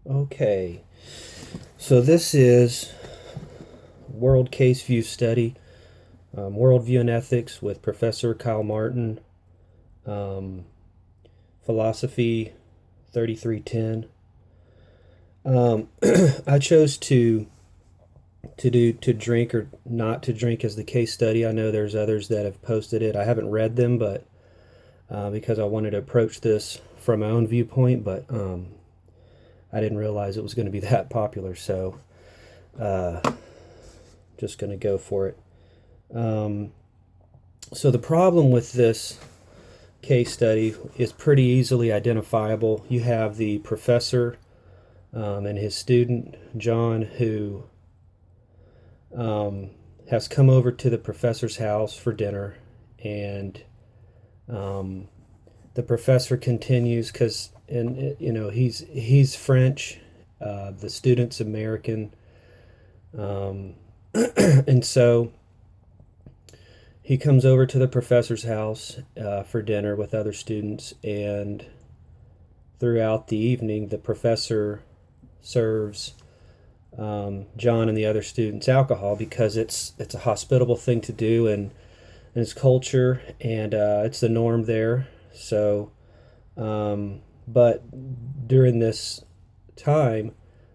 Okay, so this is World Case View Study, Worldview and Ethics with Professor Kyle Martin, um, Philosophy 3310. I chose to drink or not to drink as the case study. I know there's others that have posted it. I haven't read them, but because I wanted to approach this from my own viewpoint, but I didn't realize it was going to be that popular. So uh, just going to go for it. Um, so the problem with this case study is pretty easily identifiable. You have the professor and his student, John, who um, has come over to the professor's house for dinner. And um, the professor continues because, and you know, he's French, the student's American. Um, and so he comes over to the professor's house for dinner with other students, and throughout the evening, the professor serves John and the other students alcohol because it's a hospitable thing to do in his culture, and it's the norm there. So, but during this time,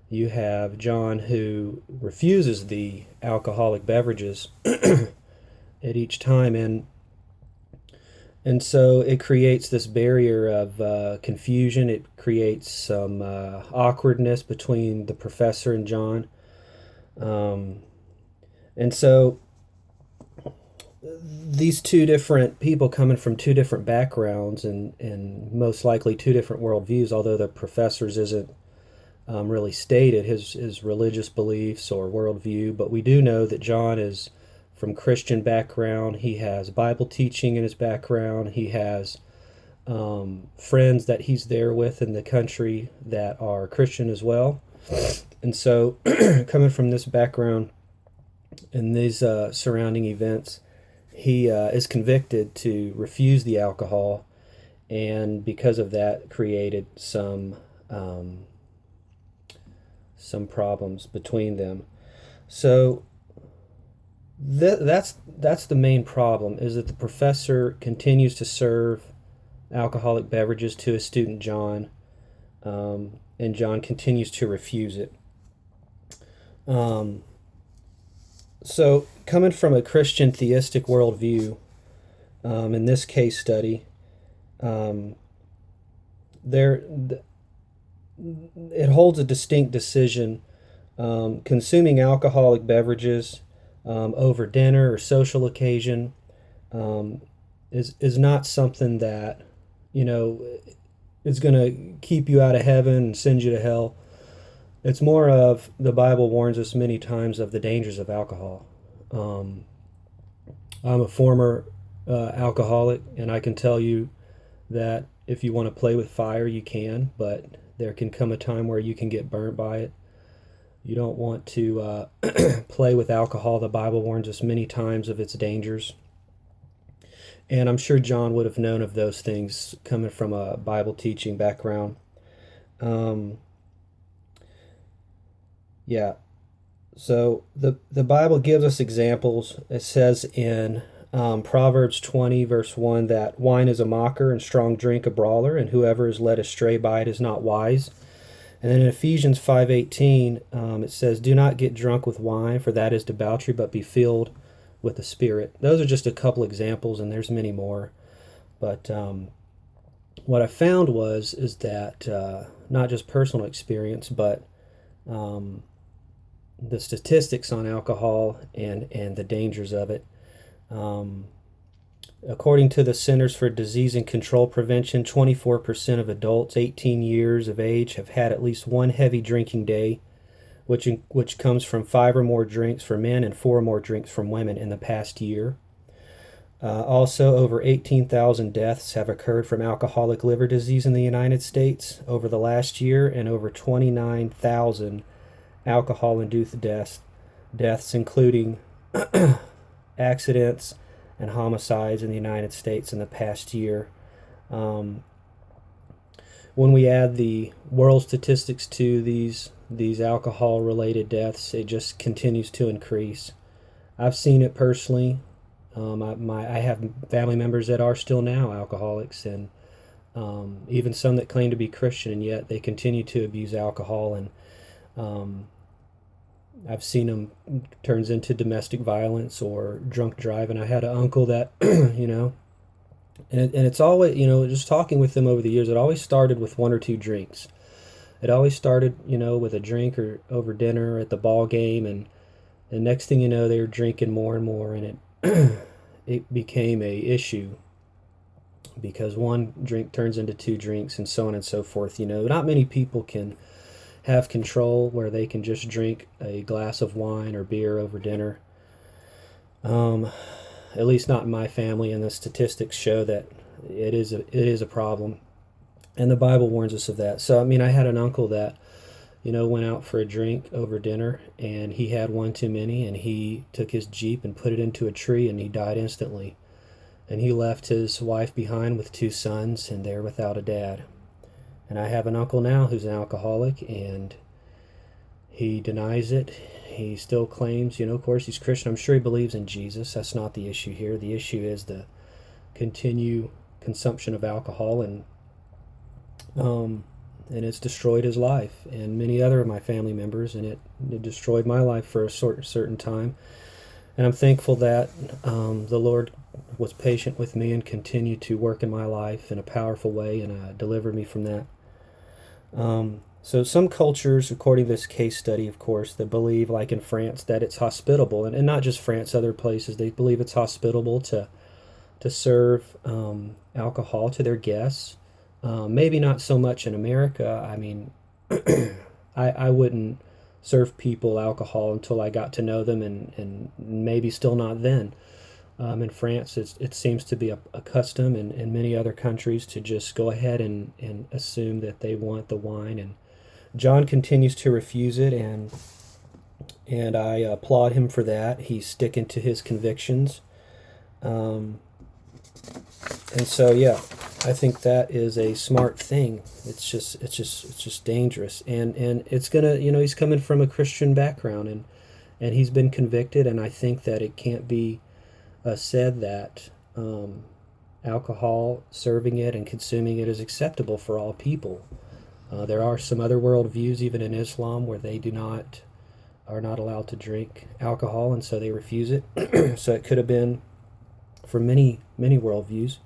you have John who refuses the alcoholic beverages at each time, and so it creates this barrier of confusion. It creates some awkwardness between the professor and John. Um, and so these two different people coming from two different backgrounds and most likely two different worldviews, although the professor's isn't really stated his religious beliefs or worldview, but we do know that John is from Christian background. He has Bible teaching in his background. He has friends that he's there with in the country that are Christian as well. And so, coming from this background and these surrounding events, he is convicted to refuse the alcohol, and because of that, created some problems between them. So that's the main problem, is that the professor continues to serve alcoholic beverages to his student John, and John continues to refuse it. Um, so, coming from a Christian theistic worldview, in this case study, um, there it holds a distinct decision. Consuming alcoholic beverages over dinner or social occasion um, is not something that you know is going to keep you out of heaven and send you to hell. It's more of, the Bible warns us many times of the dangers of alcohol. Um, I'm a former alcoholic, and I can tell you that if you want to play with fire, you can, but there can come a time where you can get burnt by it. You don't want to play with alcohol. The Bible warns us many times of its dangers. And I'm sure John would have known of those things coming from a Bible teaching background. Um, yeah, so the Bible gives us examples. It says in Proverbs 20, verse 1, that wine is a mocker and strong drink a brawler, and whoever is led astray by it is not wise. And then in Ephesians 5:18, it says, "Do not get drunk with wine, for that is debauchery, but be filled with the Spirit." Those are just a couple examples, and there's many more. But what I found is that not just personal experience, but um, the statistics on alcohol and the dangers of it. Um, According to the Centers for Disease and Control Prevention, 24% of adults 18 years of age have had at least one heavy drinking day, which comes from 5 or more drinks for men and 4 or more drinks from women in the past year. Also, over 18,000 deaths have occurred from alcoholic liver disease in the United States over the last year, and over 29,000 alcohol-induced deaths, including accidents and homicides in the United States in the past year. Um, when we add the world statistics to these alcohol related deaths, it just continues to increase. I've seen it personally. I have family members that are still now alcoholics, and even some that claim to be Christian, and yet they continue to abuse alcohol. And um, I've seen them turns into domestic violence or drunk driving. I had an uncle that, and it's always, just talking with them over the years, it always started with one or two drinks. It always started, with a drink or over dinner at the ball game, and the next thing you know, they were drinking more and more, and it became a issue because one drink turns into two drinks and so on and so forth. Not many people can have control where they can just drink a glass of wine or beer over dinner. Um, at least not in my family, and the statistics show that it is a problem, and the Bible warns us of that. So I mean, I had an uncle that went out for a drink over dinner, and he had one too many, and he took his Jeep and put it into a tree, and he died instantly. And he left his wife behind with two sons, and they're without a dad. And I have an uncle now who's an alcoholic, and he denies it. He still claims, of course, he's Christian. I'm sure he believes in Jesus. That's not the issue here. The issue is the continued consumption of alcohol, and it's destroyed his life and many other of my family members, and it destroyed my life for a certain time. And I'm thankful that the Lord was patient with me and continued to work in my life in a powerful way, and delivered me from that. So some cultures, according to this case study, of course, they believe, like in France, that it's hospitable, and not just France, other places, they believe it's hospitable to serve alcohol to their guests. Maybe not so much in America. I mean, I wouldn't serve people alcohol until I got to know them, and maybe still not then. In France, it seems to be a custom, and in many other countries, to just go ahead and assume that they want the wine. And John continues to refuse it, and I applaud him for that. He's sticking to his convictions. And so, yeah, I think that is a smart thing. It's just dangerous, and it's gonna, he's coming from a Christian background, and he's been convicted, and I think that it can't be said that alcohol, serving it and consuming it, is acceptable for all people. There are some other worldviews, even in Islam, where they are not allowed to drink alcohol, and so they refuse it. So it could have been for many worldviews.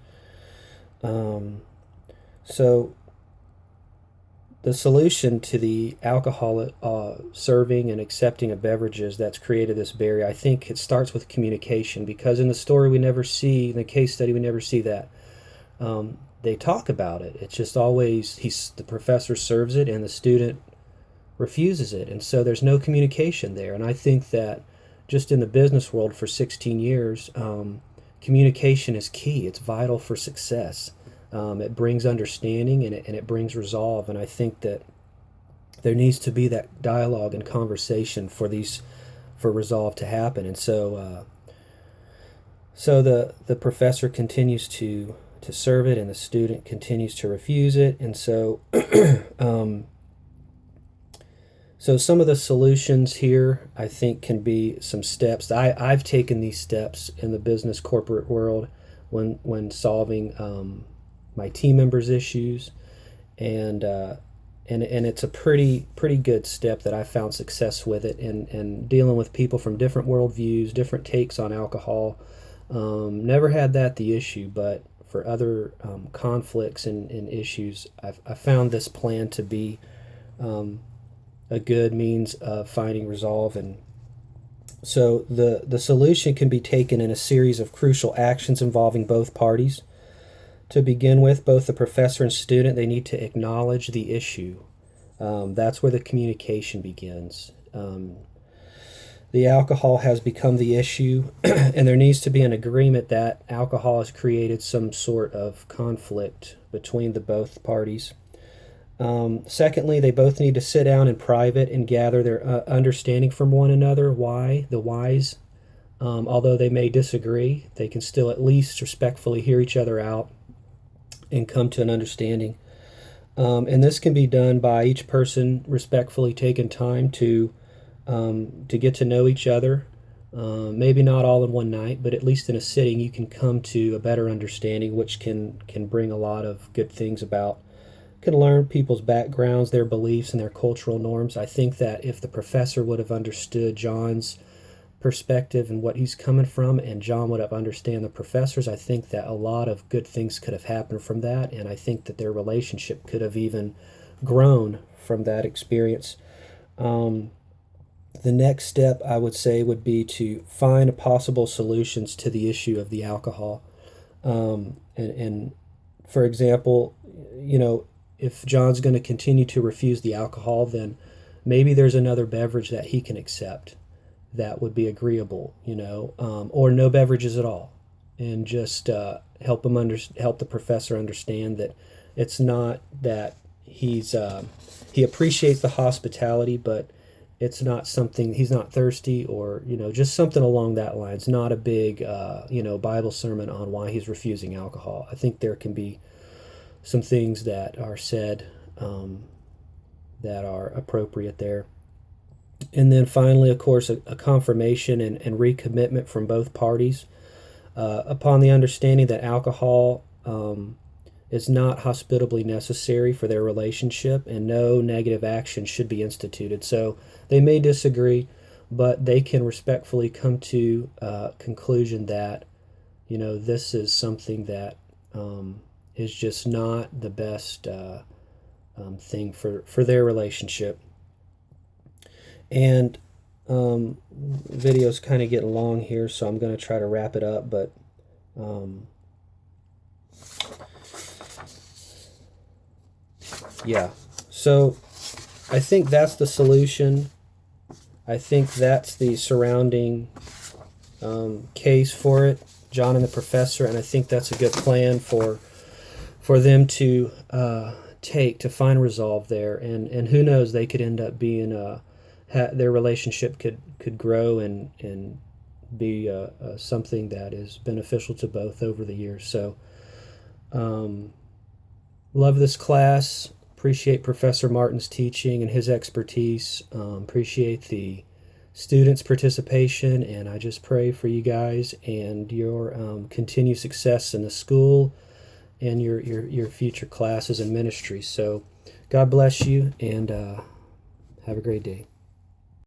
So the solution to the alcohol serving and accepting of beverages that's created this barrier, I think it starts with communication, because in the story we never see, in the case study we never see that. They talk about it. It's just always the professor serves it and the student refuses it, and so there's no communication there. And I think that just in the business world for 16 years, communication is key. It's vital for success. It brings understanding, and it brings resolve. And I think that there needs to be that dialogue and conversation for resolve to happen. And so the professor continues to serve it, and the student continues to refuse it. And so so some of the solutions here, I think, can be some steps. I've taken these steps in the business corporate world when solving my team members' issues, and it's a pretty good step that I found success with it, and dealing with people from different worldviews, different takes on alcohol. Never had that the issue, but for other conflicts and issues, I found this plan to be a good means of finding resolve. And so the solution can be taken in a series of crucial actions involving both parties. To begin with, both the professor and student, they need to acknowledge the issue. That's where the communication begins. The alcohol has become the issue, and there needs to be an agreement that alcohol has created some sort of conflict between the both parties. Secondly, they both need to sit down in private and gather their understanding from one another. Why? The whys. Although they may disagree, they can still at least respectfully hear each other out and come to an understanding. And this can be done by each person respectfully taking time to get to know each other. Maybe not all in one night, but at least in a sitting, you can come to a better understanding, which can bring a lot of good things about. Can learn people's backgrounds, their beliefs, and their cultural norms. I think that if the professor would have understood John's perspective and what he's coming from, and John would have understand the professors, I think that a lot of good things could have happened from that, and I think that their relationship could have even grown from that experience. Um, the next step, I would say, would be to find possible solutions to the issue of the alcohol. And for example, you know, if John's going to continue to refuse the alcohol, then maybe there's another beverage that he can accept that would be agreeable, or no beverages at all, and just help the professor understand that it's not that he appreciates the hospitality, but it's not something he's not thirsty, or just something along that lines. Not a big Bible sermon on why he's refusing alcohol. I think there can be some things that are said that are appropriate there. And then finally, of course, a confirmation and recommitment from both parties upon the understanding that alcohol is not hospitably necessary for their relationship, and no negative action should be instituted. So they may disagree, but they can respectfully come to a conclusion that, this is something that is just not the best thing for their relationship. And video's kind of getting long here, so I'm going to try to wrap it up. But yeah, so I think that's the solution. I think that's the surrounding case for it, John and the professor, and I think that's a good plan for them to take to find resolve there. And who knows, they could end up being their relationship could grow and be something that is beneficial to both over the years. So love this class. Appreciate Professor Martin's teaching and his expertise. Appreciate the students' participation, and I just pray for you guys and your continued success in the school and your future classes and ministries. So God bless you, and have a great day.